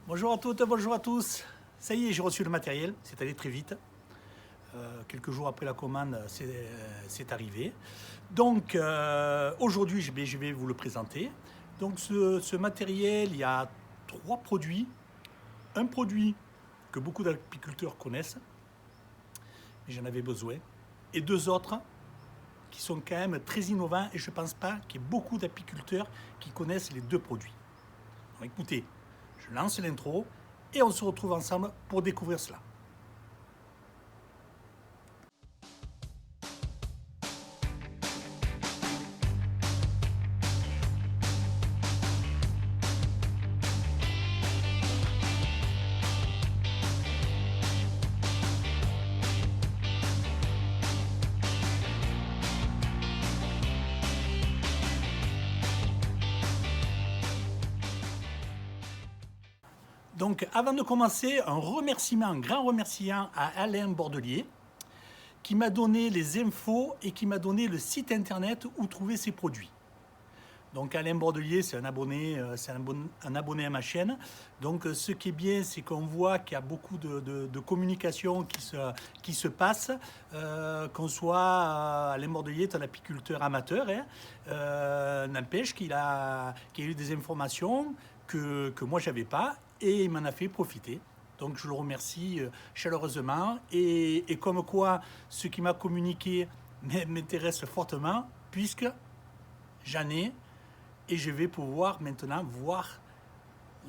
Bonjour à toutes, bonjour à tous. Ça y est, j'ai reçu le matériel, c'est allé très vite. Quelques jours après la commande, c'est arrivé. Donc aujourd'hui, je vais vous le présenter. Donc ce matériel, il y a trois produits. Un produit que beaucoup d'apiculteurs connaissent, mais j'en avais besoin. Et deux autres qui sont quand même très innovants et je ne pense pas qu'il y ait beaucoup d'apiculteurs qui connaissent les deux produits. Donc écoutez, je lance l'intro et on se retrouve ensemble pour découvrir cela. Donc avant de commencer, un grand remerciement à Alain Bordelier qui m'a donné les infos et qui m'a donné le site internet où trouver ces produits. Donc Alain Bordelier, c'est un abonné à ma chaîne. Donc ce qui est bien, c'est qu'on voit qu'il y a beaucoup de communication qui se passe. Qu'on soit Alain Bordelier est un apiculteur amateur, hein. N'empêche qu'il a eu des informations que moi j'avais pas et il m'en a fait profiter. Donc je le remercie chaleureusement et comme quoi ce qui m'a communiqué m'intéresse fortement puisque j'en ai et je vais pouvoir maintenant voir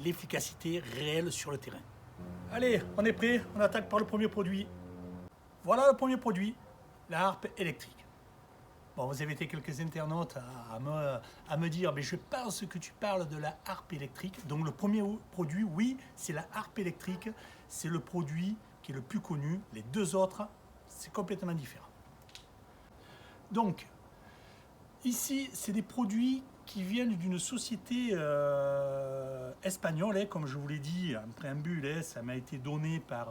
l'efficacité réelle sur le terrain. Allez, on est prêt, on attaque par le premier produit. Voilà le premier produit, la harpe électrique. Bon, vous avez été quelques internautes à me dire, mais je pense que tu parles de la harpe électrique. Donc le premier produit, oui, c'est la harpe électrique. C'est le produit qui est le plus connu. Les deux autres, c'est complètement différent. Donc, ici, c'est des produits qui viennent d'une société espagnole, hein, comme je vous l'ai dit en préambule, hein, ça m'a été donné par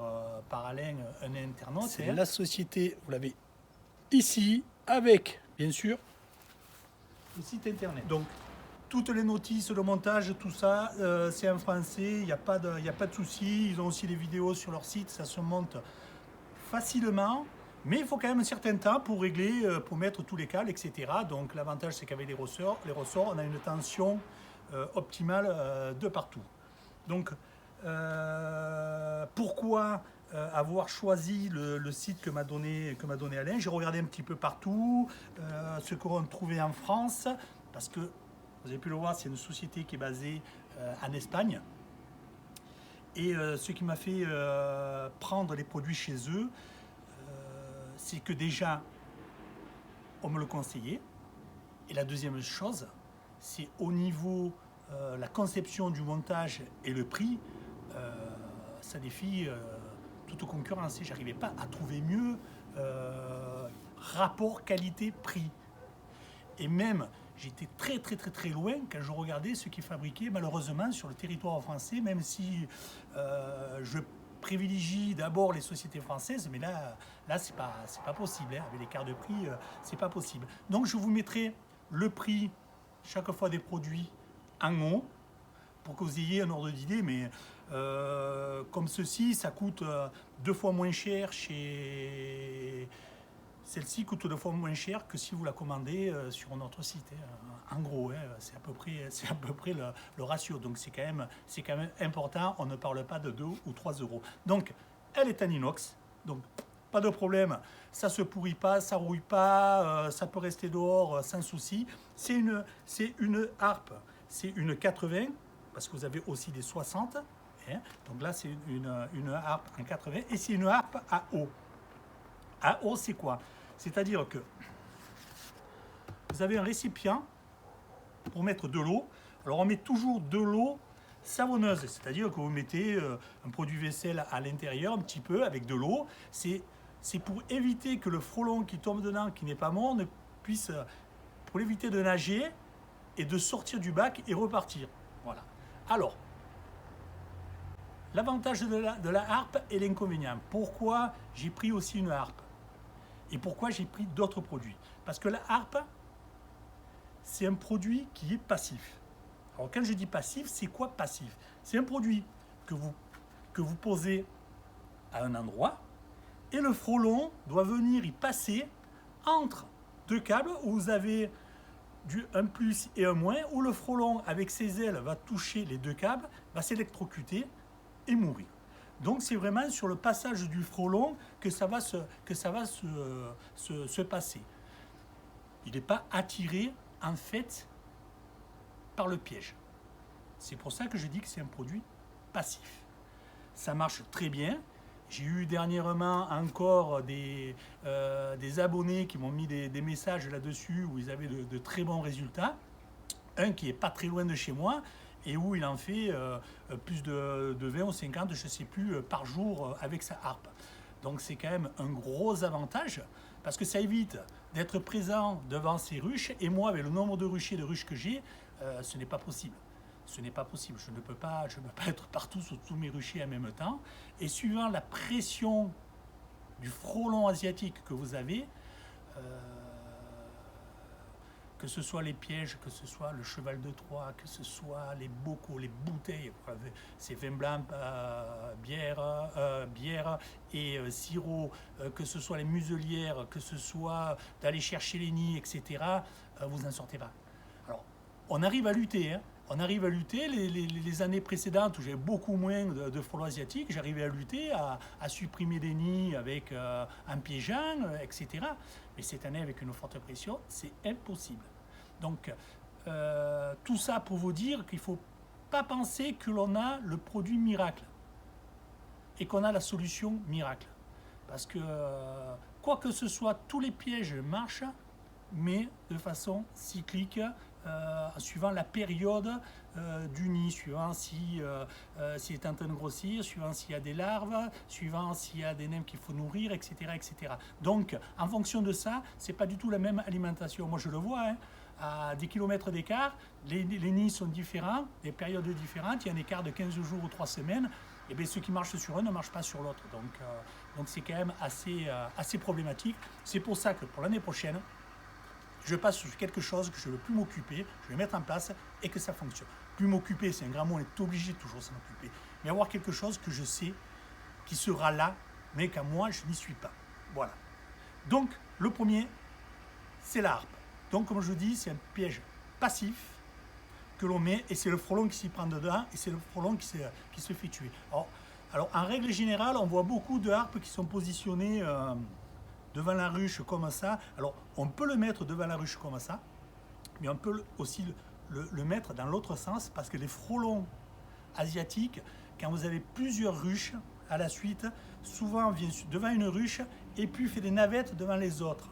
Alain, un internaute. C'est la société, vous l'avez ici, avec, bien sûr, le site internet. Donc, toutes les notices, le montage, tout ça, c'est en français, il n'y a pas de souci. Ils ont aussi des vidéos sur leur site, ça se monte facilement. Mais il faut quand même un certain temps pour régler, pour mettre tous les câbles, etc. Donc l'avantage, c'est qu'avec les ressorts, on a une tension optimale de partout. Donc pourquoi avoir choisi le site que m'a donné Alain? J'ai regardé un petit peu partout, ce qu'on trouvait en France, parce que vous avez pu le voir, c'est une société qui est basée en Espagne. Et ce qui m'a fait prendre les produits chez eux, c'est que déjà, on me le conseillait. Et la deuxième chose, c'est au niveau la conception du montage et le prix, ça défie toute concurrence. J'arrivais pas à trouver mieux rapport qualité-prix. Et même, j'étais très loin quand je regardais ce qui est fabriqué malheureusement sur le territoire français, même si je privilégie d'abord les sociétés françaises, mais là c'est pas possible, hein. Avec l'écart de prix, c'est pas possible. Donc je vous mettrai le prix chaque fois des produits en haut pour que vous ayez un ordre d'idée, mais comme ceci, ça coûte 2 fois moins cher chez... Celle-ci coûte 2 fois moins cher que si vous la commandez sur notre site, hein. En gros, hein, c'est à peu près le ratio. Donc c'est quand même important. On ne parle pas de 2 ou 3 euros. Donc elle est en inox. Donc pas de problème. Ça se pourrit pas, ça rouille pas, ça peut rester dehors sans souci. C'est une harpe. C'est une 80 parce que vous avez aussi des 60. Hein. Donc là c'est une harpe en 80 et c'est une harpe à eau. À eau, c'est quoi? C'est-à-dire que vous avez un récipient pour mettre de l'eau. Alors on met toujours de l'eau savonneuse, c'est-à-dire que vous mettez un produit vaisselle à l'intérieur, un petit peu, avec de l'eau. C'est pour éviter que le frelon qui tombe dedans, qui n'est pas mort, ne puisse, pour l'éviter de nager et de sortir du bac et repartir. Voilà. Alors, l'avantage de la harpe et l'inconvénient. Pourquoi j'ai pris aussi une harpe? Et pourquoi j'ai pris d'autres produits? Parce que la harpe, c'est un produit qui est passif. Alors quand je dis passif, c'est quoi passif? C'est un produit que vous posez à un endroit, et le frôlon doit venir y passer entre deux câbles où vous avez un plus et un moins, où le frôlon avec ses ailes va toucher les deux câbles, va s'électrocuter et mourir. Donc c'est vraiment sur le passage du frôlon que ça va se passer. Il n'est pas attiré en fait par le piège. C'est pour ça que je dis que c'est un produit passif. Ça marche très bien. J'ai eu dernièrement encore des abonnés qui m'ont mis des messages là-dessus où ils avaient de très bons résultats. Un qui est pas très loin de chez moi et où il en fait plus de 20 ou 50, je ne sais plus, par jour avec sa harpe. Donc c'est quand même un gros avantage parce que ça évite d'être présent devant ces ruches. Et moi, avec le nombre de ruchers, de ruches que j'ai, ce n'est pas possible. Ce n'est pas possible. Je ne peux pas être partout sur tous mes ruchers en même temps. Et suivant la pression du frôlon asiatique que vous avez, que ce soit les pièges, que ce soit le cheval de Troie, que ce soit les bocaux, les bouteilles, c'est vin blanc, bière et sirop, que ce soit les muselières, que ce soit d'aller chercher les nids, etc., vous n'en sortez pas. Alors, on arrive à lutter, hein. On arrive à lutter. Les années précédentes où j'avais beaucoup moins de frelons asiatiques, j'arrivais à lutter, à supprimer des nids avec un piégeant, etc. Mais cette année, avec une forte pression, c'est impossible. Donc, tout ça pour vous dire qu'il ne faut pas penser que l'on a le produit miracle et qu'on a la solution miracle. Parce que, quoi que ce soit, tous les pièges marchent, mais de façon cyclique, suivant la période du nid, suivant s'il est en train de grossir, suivant s'il y a des larves, suivant s'il y a des nymphes qu'il faut nourrir, etc., etc. Donc, en fonction de ça, ce n'est pas du tout la même alimentation. Moi, je le vois, hein, à des kilomètres d'écart, les nids sont différents, des périodes différentes, il y a un écart de 15 jours ou 3 semaines, et bien ceux qui marchent sur un ne marchent pas sur l'autre. Donc c'est quand même assez problématique. C'est pour ça que pour l'année prochaine, je passe sur quelque chose que je ne veux plus m'occuper, je vais mettre en place et que ça fonctionne. Plus m'occuper, c'est un grand mot, on est obligé de toujours s'en occuper. Mais avoir quelque chose que je sais qui sera là, mais qu'à moi, je n'y suis pas. Voilà. Donc, le premier, c'est la harpe. Donc, comme je dis, c'est un piège passif que l'on met et c'est le frelon qui s'y prend dedans et c'est le frelon qui se fait tuer. Alors, en règle générale, on voit beaucoup de harpes qui sont positionnées devant la ruche comme ça. Alors, on peut le mettre devant la ruche comme ça, mais on peut aussi le mettre dans l'autre sens parce que les frelons asiatiques, quand vous avez plusieurs ruches à la suite, souvent viennent devant une ruche et puis fait des navettes devant les autres.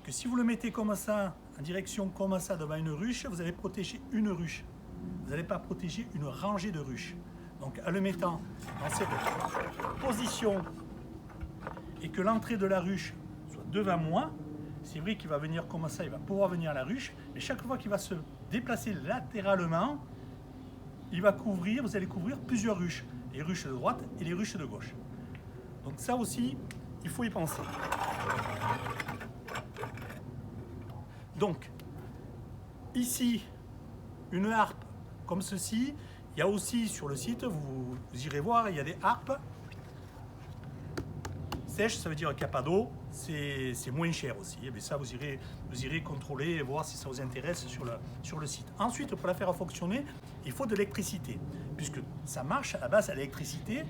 Que si vous le mettez comme ça, en direction comme ça devant une ruche, vous allez protéger une ruche. Vous n'allez pas protéger une rangée de ruches. Donc, en le mettant dans cette position et que l'entrée de la ruche soit devant moi, c'est vrai qu'il va venir comme ça, il va pouvoir venir à la ruche, mais chaque fois qu'il va se déplacer latéralement, il va couvrir, vous allez couvrir plusieurs ruches, les ruches de droite et les ruches de gauche. Donc ça aussi, il faut y penser. Donc, ici, une harpe comme ceci, il y a aussi sur le site, vous irez voir, il y a des harpes sèches, ça veut dire qu'il n'y a pas d'eau, c'est moins cher aussi. Et bien ça, vous irez contrôler et voir si ça vous intéresse sur le site. Ensuite, pour la faire fonctionner, il faut de l'électricité. Puisque ça marche à la base à l'électricité,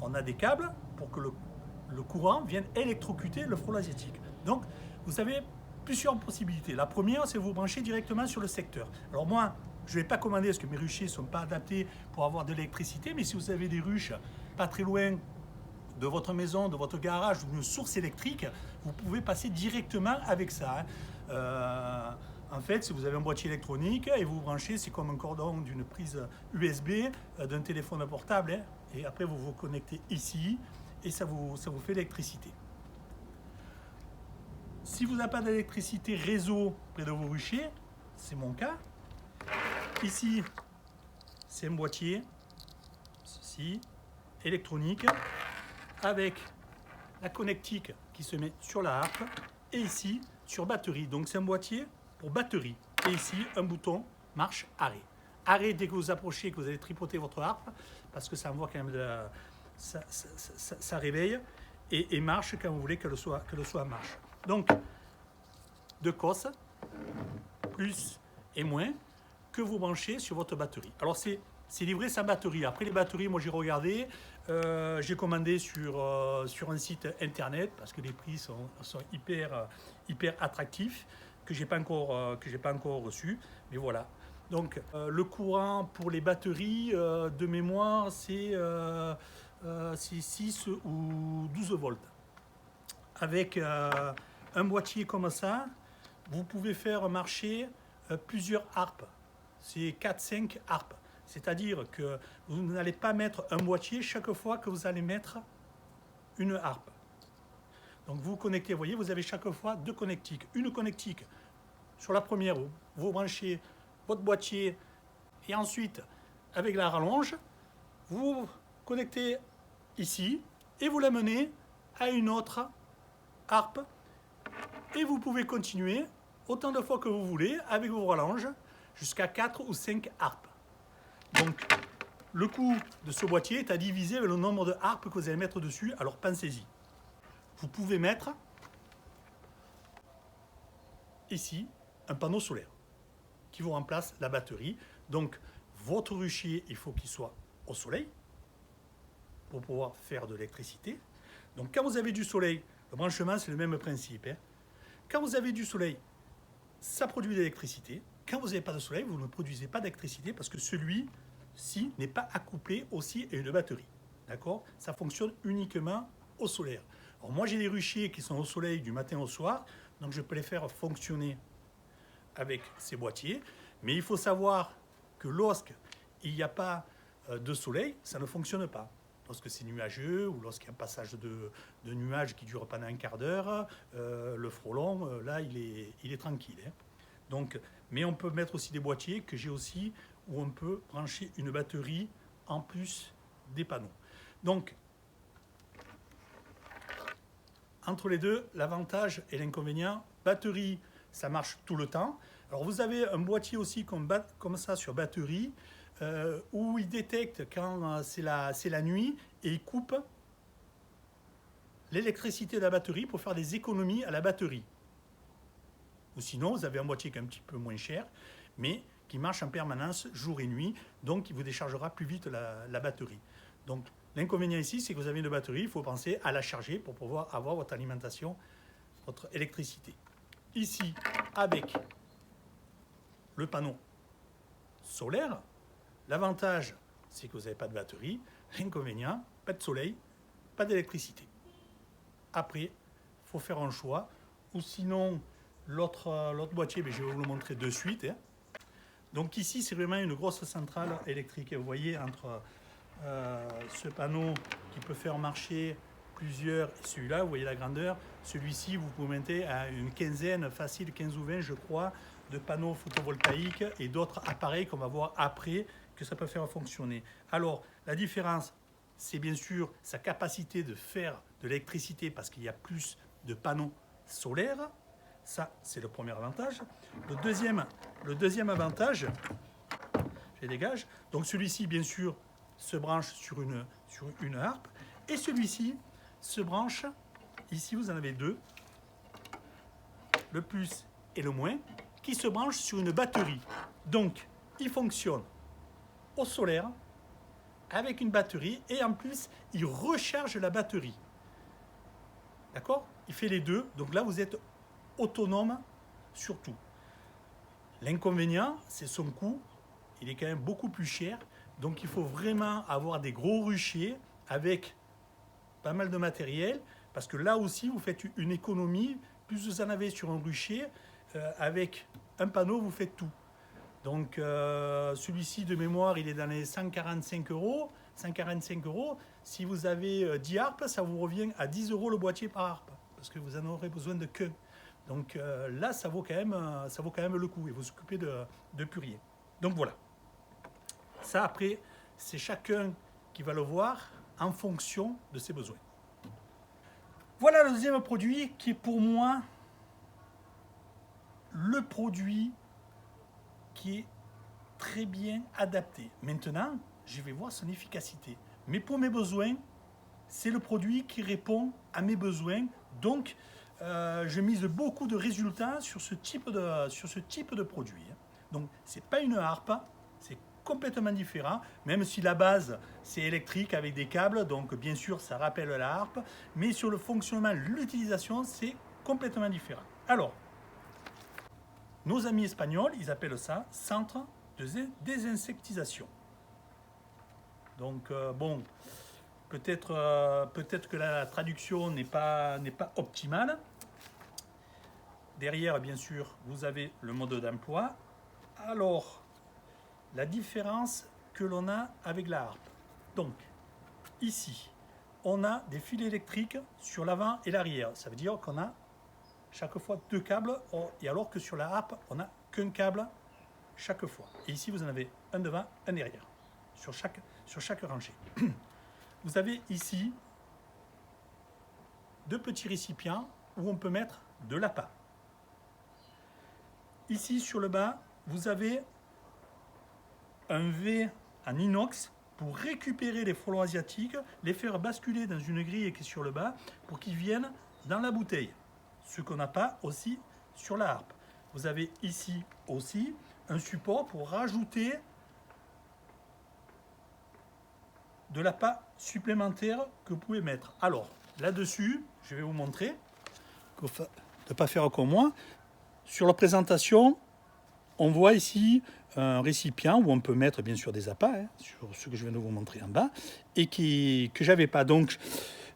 on a des câbles pour que le courant vienne électrocuter le frelon asiatique. Donc, vous avez plusieurs possibilités. La première, c'est vous brancher directement sur le secteur. Alors moi, je ne vais pas commander parce que mes ruchers ne sont pas adaptés pour avoir de l'électricité, mais si vous avez des ruches pas très loin de votre maison, de votre garage ou d'une source électrique, vous pouvez passer directement avec ça. En fait, si vous avez un boîtier électronique et vous branchez, c'est comme un cordon d'une prise USB d'un téléphone portable. Et après, vous vous connectez ici et ça vous fait l'électricité. Si vous n'avez pas d'électricité réseau près de vos ruchers, c'est mon cas. Ici, c'est un boîtier, ceci, électronique, avec la connectique qui se met sur la harpe, et ici, sur batterie. Donc c'est un boîtier pour batterie. Et ici, un bouton marche-arrêt. arrêt dès que vous approchez, que vous allez tripoter votre harpe, parce que ça envoie quand même ça réveille et marche quand vous voulez que le soit marche. Donc, de cos, plus et moins, que vous branchez sur votre batterie. Alors, c'est livré sans batterie. Après, les batteries, moi j'ai regardé, j'ai commandé sur un site internet parce que les prix sont hyper attractifs, que j'ai pas encore reçu. Mais voilà. Donc, le courant pour les batteries, de mémoire, c'est 6 ou 12 volts. Avec un boîtier comme ça, vous pouvez faire marcher plusieurs harpes. C'est 4-5 harpes. C'est-à-dire que vous n'allez pas mettre un boîtier chaque fois que vous allez mettre une harpe. Donc vous connectez, vous voyez, vous avez chaque fois deux connectiques. Une connectique sur la première, vous branchez votre boîtier et ensuite, avec la rallonge, vous connectez ici et vous l'amenez à une autre harpe et vous pouvez continuer autant de fois que vous voulez avec vos rallonges jusqu'à 4 ou 5 harpes. Donc, le coût de ce boîtier est à diviser avec le nombre de harpes que vous allez mettre dessus, alors pensez-y. Vous pouvez mettre ici un panneau solaire qui vous remplace la batterie. Donc, votre rucher, il faut qu'il soit au soleil pour pouvoir faire de l'électricité. Donc, quand vous avez du soleil, le branchement, c'est le même principe. Quand vous avez du soleil, ça produit de l'électricité. Quand vous n'avez pas de soleil, vous ne produisez pas d'électricité parce que celui-ci n'est pas accouplé aussi à une batterie. D'accord? Ça fonctionne uniquement au solaire. Alors moi, j'ai des ruchers qui sont au soleil du matin au soir, donc je peux les faire fonctionner avec ces boîtiers. Mais il faut savoir que lorsqu'il n'y a pas de soleil, ça ne fonctionne pas. Lorsque c'est nuageux ou lorsqu'il y a un passage de nuages qui dure pendant un quart d'heure, le frelon, là, il est tranquille. Donc, mais on peut mettre aussi des boîtiers que j'ai aussi où on peut brancher une batterie en plus des panneaux. Donc, entre les deux, l'avantage et l'inconvénient, batterie, ça marche tout le temps. Alors vous avez un boîtier aussi comme ça sur batterie, où il détecte quand c'est la nuit et il coupe l'électricité de la batterie pour faire des économies à la batterie. Ou sinon, vous avez un boîtier qui est un petit peu moins cher, mais qui marche en permanence jour et nuit, donc il vous déchargera plus vite la batterie. Donc l'inconvénient ici, c'est que vous avez une batterie, il faut penser à la charger pour pouvoir avoir votre alimentation, votre électricité. Ici, avec le panneau solaire, l'avantage, c'est que vous n'avez pas de batterie. L'inconvénient, pas de soleil, pas d'électricité. Après, il faut faire un choix. Ou sinon, l'autre boîtier, je vais vous le montrer de suite. Donc ici, c'est vraiment une grosse centrale électrique. Vous voyez, entre ce panneau qui peut faire marcher plusieurs, et celui-là, vous voyez la grandeur. Celui-ci, vous pouvez mettre à une quinzaine, facile 15 ou 20, je crois, de panneaux photovoltaïques et d'autres appareils qu'on va voir après que ça peut faire fonctionner. Alors, la différence, c'est bien sûr sa capacité de faire de l'électricité parce qu'il y a plus de panneaux solaires. Ça, c'est le premier avantage. Le deuxième avantage, je les dégage. Donc celui-ci, bien sûr, se branche sur une harpe. Et celui-ci se branche, ici vous en avez deux, le plus et le moins, qui se branchent sur une batterie. Donc, il fonctionne au solaire, avec une batterie, et en plus, il recharge la batterie. D'accord? Il fait les deux, donc là, vous êtes autonome sur tout. L'inconvénient, c'est son coût, il est quand même beaucoup plus cher, donc il faut vraiment avoir des gros ruchers avec pas mal de matériel, parce que là aussi, vous faites une économie, plus vous en avez sur un rucher, avec un panneau, vous faites tout. Donc celui-ci de mémoire, il est dans les 145 euros. 145 euros. Si vous avez 10 harpes, ça vous revient à 10 euros le boîtier par harpe, parce que vous en aurez besoin de qu'un. Donc là, ça vaut quand même le coup et vous vous occupez de plus rien. Donc voilà. Ça après, c'est chacun qui va le voir en fonction de ses besoins. Voilà le deuxième produit qui est pour moi le produit qui est très bien adapté. Maintenant, je vais voir son efficacité. Mais pour mes besoins, c'est le produit qui répond à mes besoins. Donc, je mise beaucoup de résultats sur ce type de produit. Donc, ce n'est pas une harpe, c'est complètement différent, même si la base, c'est électrique avec des câbles. Donc, bien sûr, ça rappelle la harpe. Mais sur le fonctionnement, l'utilisation, c'est complètement différent. Alors, nos amis espagnols, ils appellent ça centre de désinsectisation. Donc, bon, peut-être que la traduction n'est pas optimale. Derrière, bien sûr, vous avez le mode d'emploi. Alors, la différence que l'on a avec la harpe. Donc, ici, on a des fils électriques sur l'avant et l'arrière. Ça veut dire qu'on a chaque fois 2 câbles, et alors que sur la harpe, on n'a qu'un câble chaque fois. Et ici, vous en avez un devant, un derrière, sur chaque rangée. Vous avez ici 2 petits récipients où on peut mettre de l'appât. Ici, sur le bas, vous avez un V en inox pour récupérer les frelons asiatiques, les faire basculer dans une grille qui est sur le bas pour qu'ils viennent dans la bouteille. Ce qu'on n'a pas aussi sur la harpe. Vous avez ici aussi un support pour rajouter de l'appât supplémentaire que vous pouvez mettre. Alors, là-dessus, je vais vous montrer, de ne pas faire comme moi. Sur la présentation, on voit ici un récipient où on peut mettre bien sûr des appâts, sur ce que je viens de vous montrer en bas, et que j'avais pas. Donc,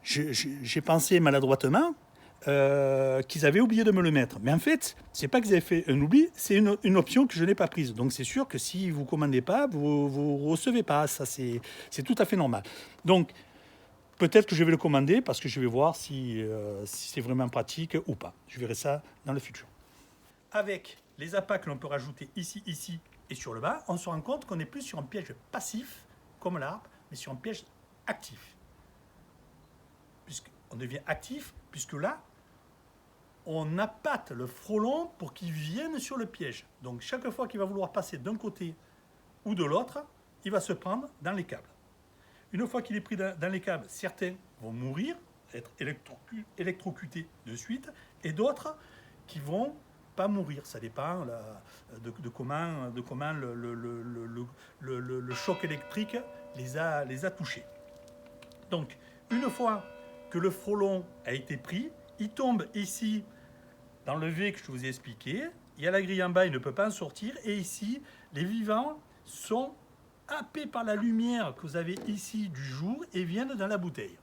j'ai pensé maladroitement qu'ils avaient oublié de me le mettre. Mais en fait, c'est pas qu'ils avaient fait un oubli, c'est une option que je n'ai pas prise. Donc c'est sûr que si vous commandez pas, vous recevez pas. Ça, c'est tout à fait normal. Donc peut-être que je vais le commander parce que je vais voir si c'est vraiment pratique ou pas. Je verrai ça dans le futur. Avec les appâts que l'on peut rajouter ici et sur le bas, on se rend compte qu'on n'est plus sur un piège passif comme l'harpe, mais sur un piège actif. Puisqu'on devient actif, puisque là, on appâte le frelon pour qu'il vienne sur le piège. Donc chaque fois qu'il va vouloir passer d'un côté ou de l'autre, il va se prendre dans les câbles. Une fois qu'il est pris dans les câbles, certains vont mourir, être électrocutés de suite, et d'autres qui vont pas mourir. Ça dépend de comment le choc électrique les a touchés. Donc, une fois que le frelon a été pris, il tombe ici dans le V que je vous ai expliqué. Il y a la grille en bas, il ne peut pas en sortir. Et ici, les vivants sont happés par la lumière que vous avez ici du jour et viennent dans la bouteille.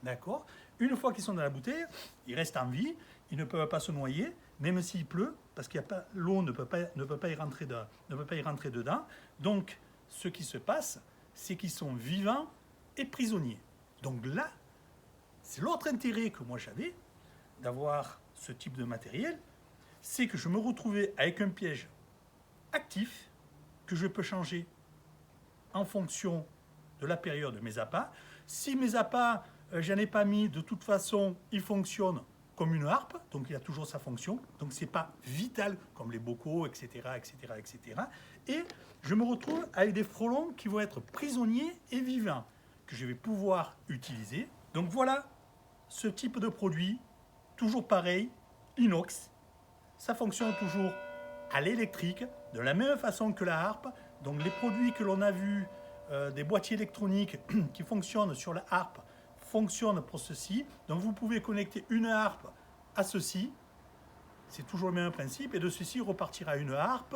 D'accord ? Une fois qu'ils sont dans la bouteille, ils restent en vie, ils ne peuvent pas se noyer, même s'il pleut, parce que l'eau ne peut pas y rentrer dedans. Donc, ce qui se passe, c'est qu'ils sont vivants et prisonniers. Donc là, c'est l'autre intérêt que moi j'avais d'avoir ce type de matériel, c'est que je me retrouvais avec un piège actif que je peux changer en fonction de la période de mes appâts. Si mes appâts, j'en ai pas mis, de toute façon, ils fonctionnent comme une harpe, donc il a toujours sa fonction, donc c'est pas vital comme les bocaux, etc., etc., etc. Et je me retrouve avec des frelons qui vont être prisonniers et vivants, que je vais pouvoir utiliser. Donc voilà ce type de produit, toujours pareil, inox. Ça fonctionne toujours à l'électrique, de la même façon que la harpe. Donc les produits que l'on a vus, des boîtiers électroniques qui fonctionnent sur la harpe, fonctionnent pour ceci. Donc vous pouvez connecter une harpe à ceci. C'est toujours le même principe. Et de ceci repartira une harpe.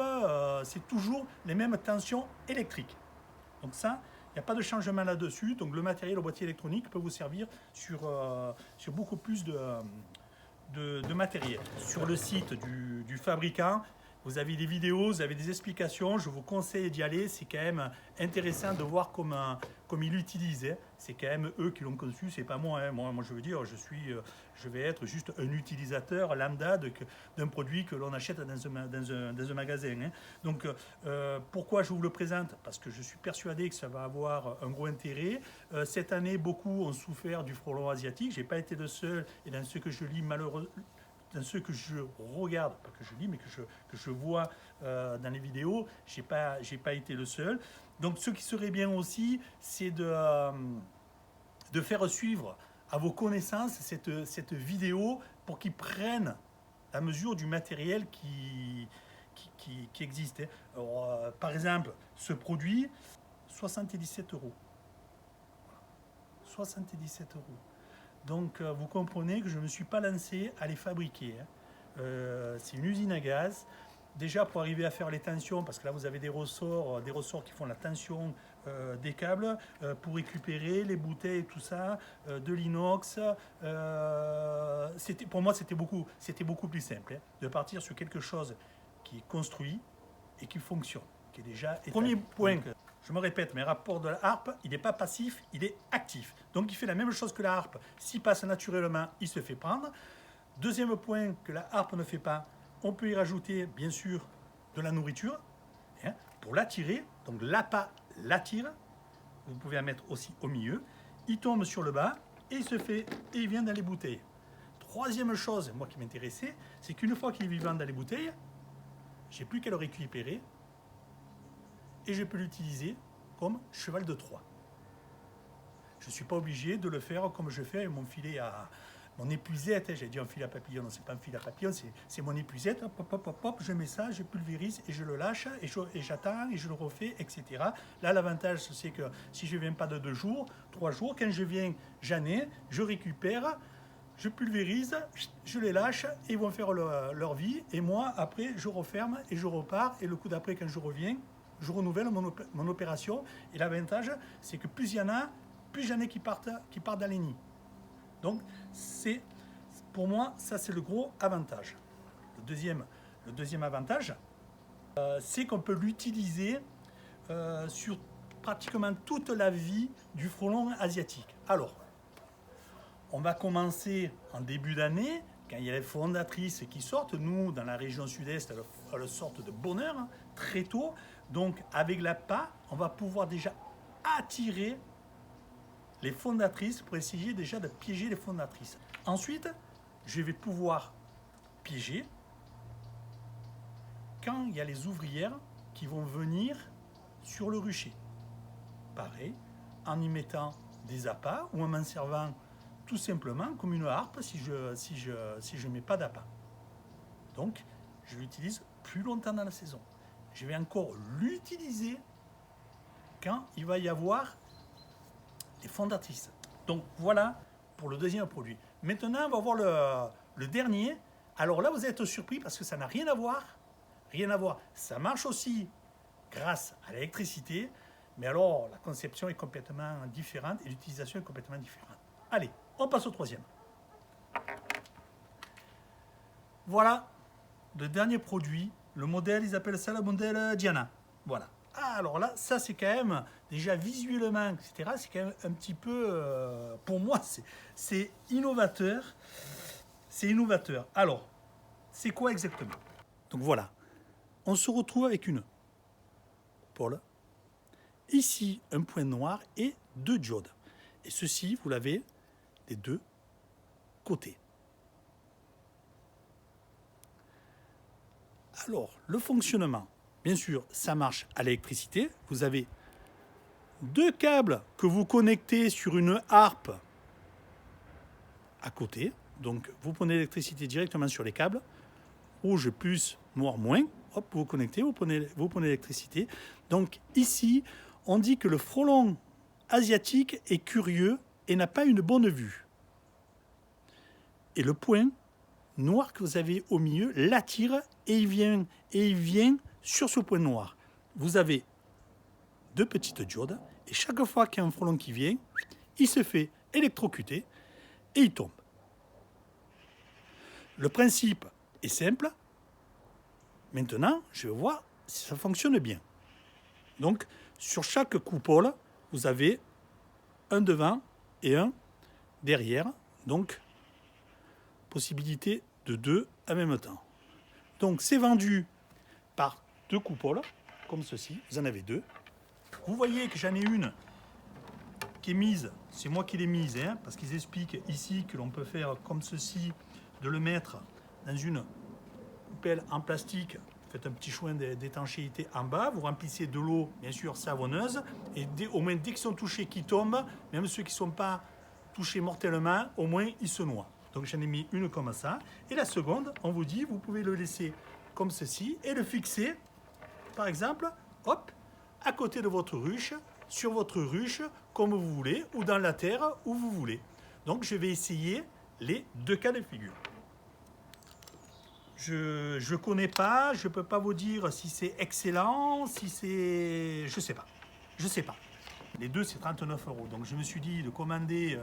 C'est toujours les mêmes tensions électriques. Donc ça, il n'y a pas de changement là-dessus. Donc le matériel, le boîtier électronique peut vous servir sur beaucoup plus de matériel. Sur le site du fabricant, vous avez des vidéos, vous avez des explications. Je vous conseille d'y aller. C'est quand même intéressant de voir comme ils l'utilisent. C'est quand même eux qui l'ont conçu, c'est pas moi. Moi, je veux dire, je vais être juste un utilisateur lambda d'un produit que l'on achète dans un magasin. Donc, pourquoi je vous le présente ? Parce que je suis persuadé que ça va avoir un gros intérêt. Cette année, beaucoup ont souffert du frelon asiatique. Je n'ai pas été le seul. Et dans ce que je lis, malheureusement, dans ceux que je regarde, pas que je lis, mais que je vois dans les vidéos, j'ai pas été le seul. Donc ce qui serait bien aussi, c'est de faire suivre à vos connaissances cette vidéo pour qu'ils prennent la mesure du matériel qui existe. Alors, par exemple, ce produit, 77 euros. 77 euros. Donc vous comprenez que je ne me suis pas lancé à les fabriquer. C'est une usine à gaz. Déjà pour arriver à faire les tensions, parce que là vous avez des ressorts qui font la tension des câbles, pour récupérer les bouteilles et tout ça, de l'inox. Pour moi c'était beaucoup plus simple de partir sur quelque chose qui est construit et qui fonctionne, qui est déjà établi. Premier point. Je me répète, mais rapport de la harpe, il n'est pas passif, il est actif. Donc il fait la même chose que la harpe. S'il passe naturellement, il se fait prendre. Deuxième point que la harpe ne fait pas, on peut y rajouter bien sûr de la nourriture pour l'attirer. Donc l'appât l'attire. Vous pouvez la mettre aussi au milieu. Il tombe sur le bas et il vient dans les bouteilles. Troisième chose, moi qui m'intéressait, c'est qu'une fois qu'il est vivant dans les bouteilles, j'ai plus qu'à le récupérer. Et je peux l'utiliser comme cheval de Troie. Je ne suis pas obligé de le faire comme je fais avec mon filet à mon épuisette. J'ai dit un filet à papillon, non, c'est pas un filet à papillon, c'est mon épuisette. Hop, je mets ça, je pulvérise et je le lâche et j'attends et je le refais, etc. Là, l'avantage, c'est que si je ne viens pas de 2 jours, 3 jours, quand je viens, j'en ai, je récupère, je pulvérise, je les lâche et ils vont faire leur vie. Et moi, après, je referme et je repars. Et le coup d'après, quand je reviens, je renouvelle mon opération. Et l'avantage, c'est que plus il y en a, plus j'en ai qui partent dans les nids. Donc, pour moi, ça c'est le gros avantage. Le deuxième avantage, c'est qu'on peut l'utiliser sur pratiquement toute la vie du frelon asiatique. Alors, on va commencer en début d'année, quand il y a les fondatrices qui sortent. Nous, dans la région sud-est, elles sortent de bonne heure, très tôt. Donc, avec l'appât, on va pouvoir déjà attirer les fondatrices pour essayer déjà de piéger les fondatrices. Ensuite, je vais pouvoir piéger quand il y a les ouvrières qui vont venir sur le rucher. Pareil, en y mettant des appâts ou en m'en servant tout simplement comme une harpe si je mets pas d'appât. Donc, je l'utilise plus longtemps dans la saison. Je vais encore l'utiliser quand il va y avoir les fondatrices. Donc voilà pour le deuxième produit. Maintenant, on va voir le dernier. Alors là, vous êtes surpris parce que ça n'a rien à voir. Rien à voir. Ça marche aussi grâce à l'électricité, mais alors la conception est complètement différente et l'utilisation est complètement différente. Allez, on passe au troisième. Voilà le dernier produit. Le modèle, ils appellent ça le modèle Diana. Voilà. Ah, alors là, ça c'est quand même, déjà visuellement, etc., c'est quand même un petit peu, pour moi, c'est innovateur. C'est innovateur. Alors, c'est quoi exactement? Donc voilà, on se retrouve avec une pôle. Ici, un point noir et 2 diodes. Et ceci, vous l'avez des 2 côtés. Alors, le fonctionnement, bien sûr, ça marche à l'électricité. Vous avez 2 câbles que vous connectez sur une harpe à côté. Donc, vous prenez l'électricité directement sur les câbles. Rouge plus, noir moins. Hop, vous connectez, vous prenez l'électricité. Donc, ici, on dit que le frelon asiatique est curieux et n'a pas une bonne vue. Et le point noir que vous avez au milieu l'attire et il vient sur ce point noir. Vous avez 2 petites diodes et chaque fois qu'il y a un frelon qui vient, il se fait électrocuter et il tombe. Le principe est simple. Maintenant, je vais voir si ça fonctionne bien. Donc, sur chaque coupole, vous avez un devant et un derrière. Donc, possibilité de 2 en même temps. Donc, c'est vendu par 2 coupoles, comme ceci. Vous en avez 2. Vous voyez que j'en ai une qui est mise. C'est moi qui l'ai mise, parce qu'ils expliquent ici que l'on peut faire comme ceci, de le mettre dans une poubelle en plastique. Faites un petit choix d'étanchéité en bas. Vous remplissez de l'eau, bien sûr, savonneuse. Et au moins, dès qu'ils sont touchés, qu'ils tombent, même ceux qui ne sont pas touchés mortellement, au moins, ils se noient. Donc, j'en ai mis une comme ça. Et la seconde, on vous dit, vous pouvez le laisser comme ceci et le fixer, par exemple, hop, à côté de votre ruche, sur votre ruche, comme vous voulez, ou dans la terre, où vous voulez. Donc, je vais essayer les deux cas de figure. Je ne connais pas, je ne peux pas vous dire si c'est excellent, si c'est... Je ne sais pas. Je ne sais pas. Les deux, c'est 39 €. Donc je me suis dit de commander,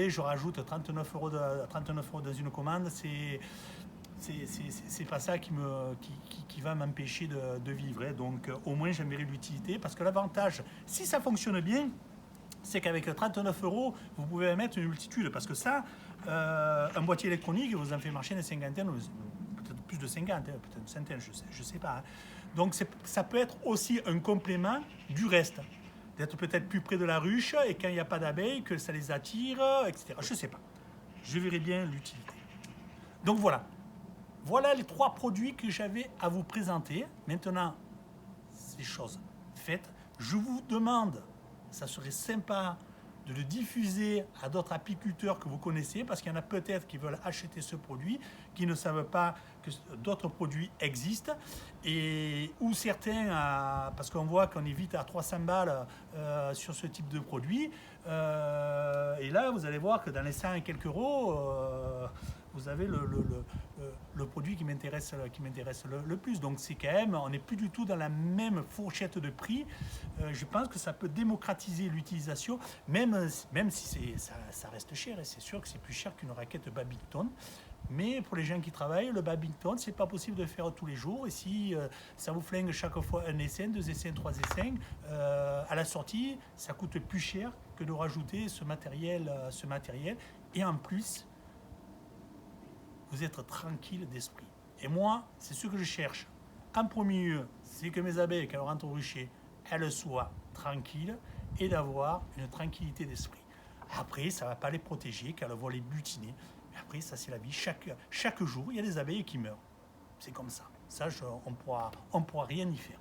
je rajoute 39 € dans une commande, c'est pas ça qui va m'empêcher de vivre. Donc au moins j'aimerais l'utilité, parce que l'avantage, si ça fonctionne bien, c'est qu'avec 39 €, vous pouvez mettre une multitude. Parce que ça, un boîtier électronique, vous en fait marcher une cinquantaine, peut-être plus de 50, peut-être une centaine, je sais pas. Donc ça peut être aussi un complément du reste. D'être peut-être plus près de la ruche, et quand il n'y a pas d'abeilles, que ça les attire, etc. Je sais pas. Je verrai bien l'utilité. Donc voilà. Voilà les 3 produits que j'avais à vous présenter. Maintenant, ces choses faites, je vous demande, ça serait sympa de le diffuser à d'autres apiculteurs que vous connaissez, parce qu'il y en a peut-être qui veulent acheter ce produit, qui ne savent pas que d'autres produits existent, et ou certains, parce qu'on voit qu'on est vite à 300 balles sur ce type de produit, et là vous allez voir que dans les 100 et quelques euros, vous avez le produit qui m'intéresse le plus. Donc c'est quand même, on n'est plus du tout dans la même fourchette de prix. Je pense que ça peut démocratiser l'utilisation, même si ça reste cher, et c'est sûr que c'est plus cher qu'une raquette Babington. Mais pour les gens qui travaillent, le Babington, c'est pas possible de le faire tous les jours. Et si ça vous flingue chaque fois un essaim, 2 essaims, 3 essaims, à la sortie, ça coûte plus cher que de rajouter ce matériel. Et en plus, vous êtes tranquille d'esprit. Et moi, c'est ce que je cherche. En premier lieu, c'est que mes abeilles, quand elles rentrent au rucher, elles soient tranquilles, et d'avoir une tranquillité d'esprit. Après, ça ne va pas les protéger, qu'elles vont les butiner. Mais après, ça c'est la vie. Chaque jour, il y a des abeilles qui meurent. C'est comme ça. Ça, on pourra rien y faire.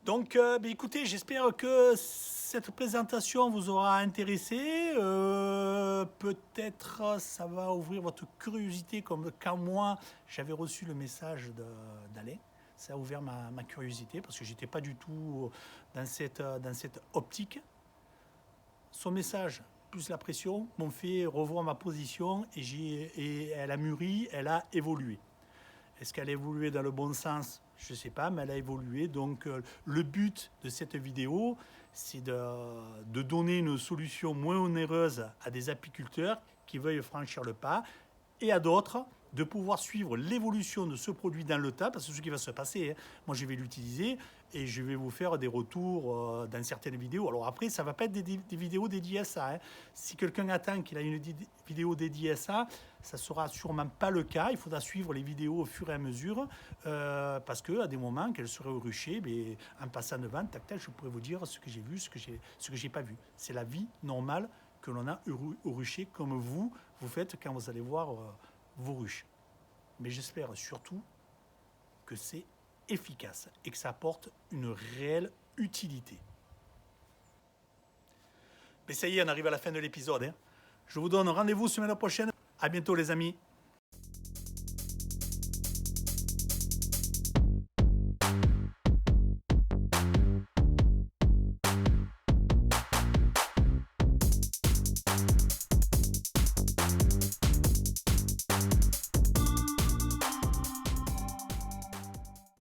Donc, écoutez, j'espère que cette présentation vous aura intéressé. Peut-être ça va ouvrir votre curiosité, comme quand moi, j'avais reçu le message d'Alain. Ça a ouvert ma curiosité, parce que je n'étais pas du tout dans cette optique. Son message, plus la pression, m'ont fait revoir ma position, et elle a mûri, elle a évolué. Est-ce qu'elle a évolué dans le bon sens ? Je ne sais pas, mais elle a évolué. Donc, le but de cette vidéo, c'est de donner une solution moins onéreuse à des apiculteurs qui veuillent franchir le pas, et à d'autres de pouvoir suivre l'évolution de ce produit dans le temps, parce que c'est ce qui va se passer. Moi, je vais l'utiliser et je vais vous faire des retours dans certaines vidéos. Alors après, ça ne va pas être des vidéos dédiées à ça. Si quelqu'un attend qu'il ait une vidéo dédiée à ça, ça ne sera sûrement pas le cas. Il faudra suivre les vidéos au fur et à mesure, parce qu'à des moments, qu'elles seraient au rucher, en passant devant, tac, tac, je pourrais vous dire ce que j'ai vu, ce que j'ai pas vu. C'est la vie normale que l'on a au rucher, comme vous faites quand vous allez voir vos ruches. Mais j'espère surtout que c'est efficace et que ça apporte une réelle utilité. Mais ça y est, on arrive à la fin de l'épisode. Je vous donne rendez-vous semaine prochaine. À bientôt les amis.